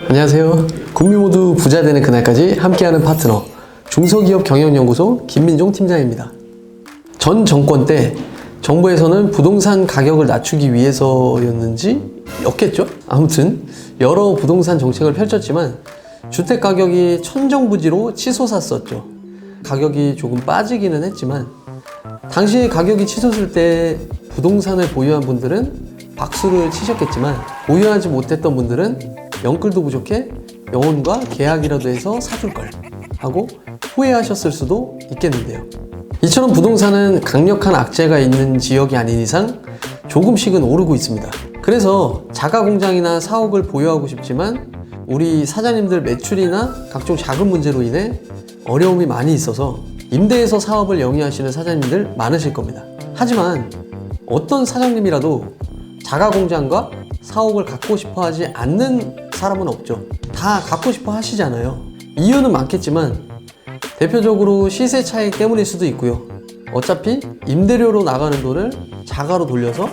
안녕하세요. 국민 모두 부자 되는 그날까지 함께하는 파트너 중소기업 경영연구소 김민종 팀장입니다. 전 정권 때 정부에서는 부동산 가격을 낮추기 위해서였는지 였겠죠? 아무튼 여러 부동산 정책을 펼쳤지만 주택 가격이 천정부지로 치솟았었죠. 가격이 조금 빠지기는 했지만 당시 가격이 치솟을 때 부동산을 보유한 분들은 박수를 치셨겠지만 보유하지 못했던 분들은 영끌도 부족해 영혼과 계약이라도 해서 사줄걸 하고 후회하셨을 수도 있겠는데요. 이처럼 부동산은 강력한 악재가 있는 지역이 아닌 이상 조금씩은 오르고 있습니다. 그래서 자가공장이나 사옥을 보유하고 싶지만 우리 사장님들 매출이나 각종 자금 문제로 인해 어려움이 많이 있어서 임대해서 사업을 영위하시는 사장님들 많으실 겁니다. 하지만 어떤 사장님이라도 자가공장과 사옥을 갖고 싶어 하지 않는 사람은 없죠. 다 갖고 싶어 하시잖아요. 이유는 많겠지만 대표적으로 시세 차익 때문일 수도 있고요. 어차피 임대료로 나가는 돈을 자가로 돌려서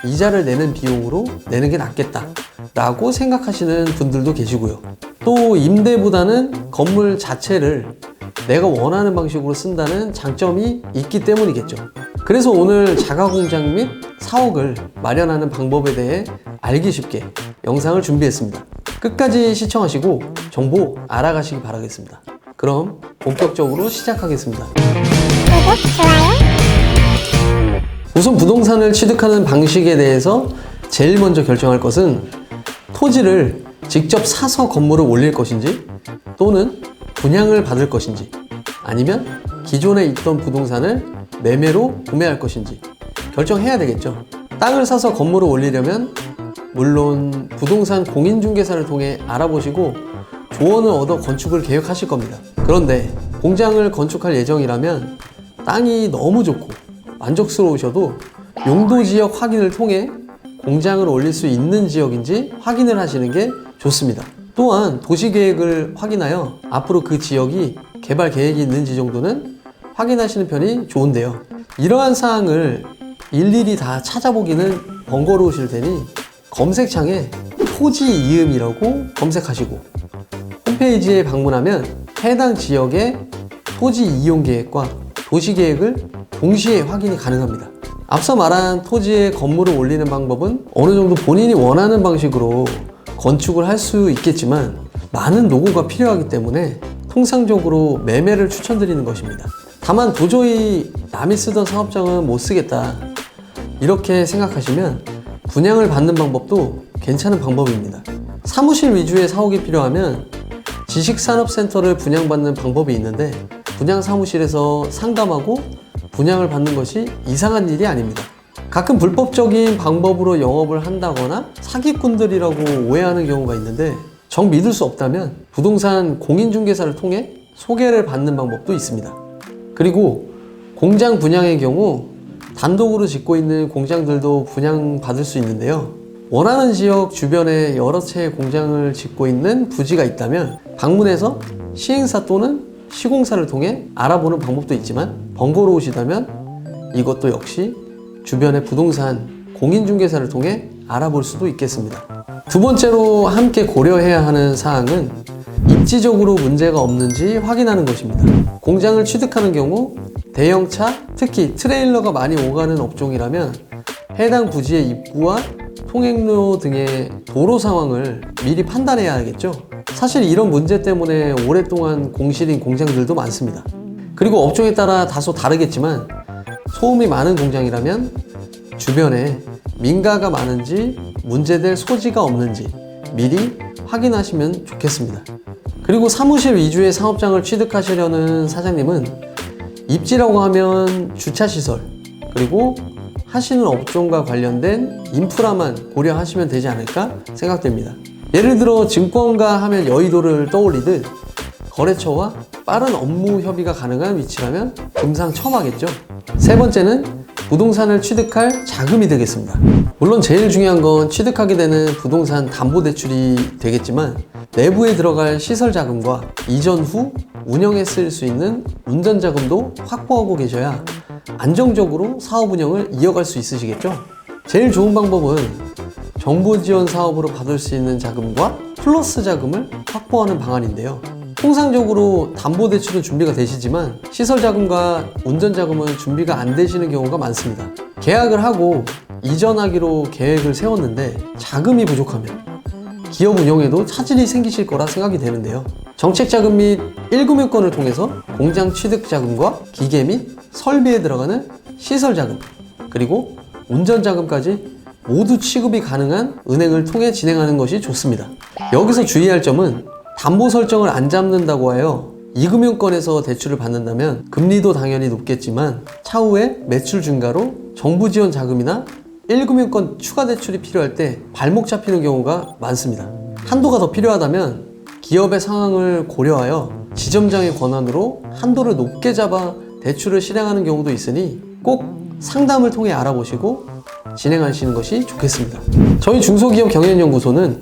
이자를 내는 비용으로 내는 게 낫겠다 라고 생각하시는 분들도 계시고요. 또 임대보다는 건물 자체를 내가 원하는 방식으로 쓴다는 장점이 있기 때문이겠죠. 그래서 오늘 자가공장 및 사옥을 마련하는 방법에 대해 알기 쉽게 영상을 준비했습니다. 끝까지 시청하시고 정보 알아가시기 바라겠습니다. 그럼 본격적으로 시작하겠습니다. 구독, 좋아요. 우선 부동산을 취득하는 방식에 대해서 제일 먼저 결정할 것은 토지를 직접 사서 건물을 올릴 것인지 또는 분양을 받을 것인지 아니면 기존에 있던 부동산을 매매로 구매할 것인지 결정해야 되겠죠. 땅을 사서 건물을 올리려면 물론 부동산 공인중개사를 통해 알아보시고 조언을 얻어 건축을 계획하실 겁니다. 그런데 공장을 건축할 예정이라면 땅이 너무 좋고 만족스러우셔도 용도지역 확인을 통해 공장을 올릴 수 있는 지역인지 확인을 하시는 게 좋습니다. 또한 도시계획을 확인하여 앞으로 그 지역이 개발 계획이 있는지 정도는 확인하시는 편이 좋은데요. 이러한 사항을 일일이 다 찾아보기는 번거로우실 테니 검색창에 토지 이음이라고 검색하시고 홈페이지에 방문하면 해당 지역의 토지 이용 계획과 도시 계획을 동시에 확인이 가능합니다. 앞서 말한 토지에 건물을 올리는 방법은 어느 정도 본인이 원하는 방식으로 건축을 할 수 있겠지만 많은 노고가 필요하기 때문에 통상적으로 매매를 추천드리는 것입니다. 다만 도저히 남이 쓰던 사업장은 못 쓰겠다 이렇게 생각하시면 분양을 받는 방법도 괜찮은 방법입니다. 사무실 위주의 사옥이 필요하면 지식산업센터를 분양받는 방법이 있는데 분양 사무실에서 상담하고 분양을 받는 것이 이상한 일이 아닙니다. 가끔 불법적인 방법으로 영업을 한다거나 사기꾼들이라고 오해하는 경우가 있는데 정 믿을 수 없다면 부동산 공인중개사를 통해 소개를 받는 방법도 있습니다. 그리고 공장 분양의 경우 단독으로 짓고 있는 공장들도 분양받을 수 있는데요. 원하는 지역 주변에 여러 채의 공장을 짓고 있는 부지가 있다면 방문해서 시행사 또는 시공사를 통해 알아보는 방법도 있지만 번거로우시다면 이것도 역시 주변의 부동산 공인중개사를 통해 알아볼 수도 있겠습니다. 두 번째로 함께 고려해야 하는 사항은 입지적으로 문제가 없는지 확인하는 것입니다. 공장을 취득하는 경우 대형차, 특히 트레일러가 많이 오가는 업종이라면 해당 부지의 입구와 통행로 등의 도로 상황을 미리 판단해야 하겠죠. 사실 이런 문제 때문에 오랫동안 공실인 공장들도 많습니다. 그리고 업종에 따라 다소 다르겠지만 소음이 많은 공장이라면 주변에 민가가 많은지 문제될 소지가 없는지 미리 확인하시면 좋겠습니다. 그리고 사무실 위주의 사업장을 취득하시려는 사장님은 입지라고 하면 주차시설 그리고 하시는 업종과 관련된 인프라만 고려하시면 되지 않을까 생각됩니다. 예를 들어 증권가 하면 여의도를 떠올리듯 거래처와 빠른 업무 협의가 가능한 위치라면 금상첨화겠죠. 세 번째는 부동산을 취득할 자금이 되겠습니다. 물론 제일 중요한 건 취득하게 되는 부동산 담보대출이 되겠지만 내부에 들어갈 시설 자금과 이전 후 운영에 쓸 수 있는 운전자금도 확보하고 계셔야 안정적으로 사업 운영을 이어갈 수 있으시겠죠. 제일 좋은 방법은 정부 지원 사업으로 받을 수 있는 자금과 플러스 자금을 확보하는 방안인데요. 통상적으로 담보대출은 준비가 되시지만 시설자금과 운전자금은 준비가 안 되시는 경우가 많습니다. 계약을 하고 이전하기로 계획을 세웠는데 자금이 부족하면 기업 운영에도 차질이 생기실 거라 생각이 되는데요. 정책자금 및 1금융권을 통해서 공장 취득자금과 기계 및 설비에 들어가는 시설자금, 그리고 운전자금까지 모두 취급이 가능한 은행을 통해 진행하는 것이 좋습니다. 여기서 주의할 점은 담보 설정을 안 잡는다고 하여 2금융권에서 대출을 받는다면 금리도 당연히 높겠지만 차후에 매출 증가로 정부 지원 자금이나 1금융권 추가 대출이 필요할 때 발목 잡히는 경우가 많습니다. 한도가 더 필요하다면 기업의 상황을 고려하여 지점장의 권한으로 한도를 높게 잡아 대출을 실행하는 경우도 있으니 꼭 상담을 통해 알아보시고 진행하시는 것이 좋겠습니다. 저희 중소기업 경연연구소는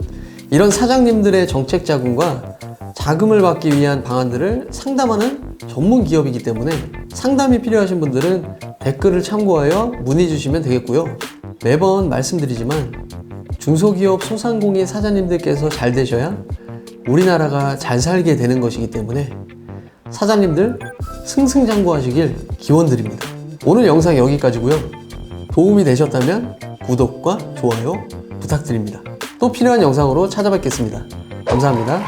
이런 사장님들의 정책 자금과 자금을 받기 위한 방안들을 상담하는 전문 기업이기 때문에 상담이 필요하신 분들은 댓글을 참고하여 문의 주시면 되겠고요. 매번 말씀드리지만 중소기업 소상공인 사장님들께서 잘 되셔야 우리나라가 잘 살게 되는 것이기 때문에 사장님들 승승장구하시길 기원드립니다. 오늘 영상 여기까지고요. 도움이 되셨다면 구독과 좋아요 부탁드립니다. 또 필요한 영상으로 찾아뵙겠습니다. 감사합니다.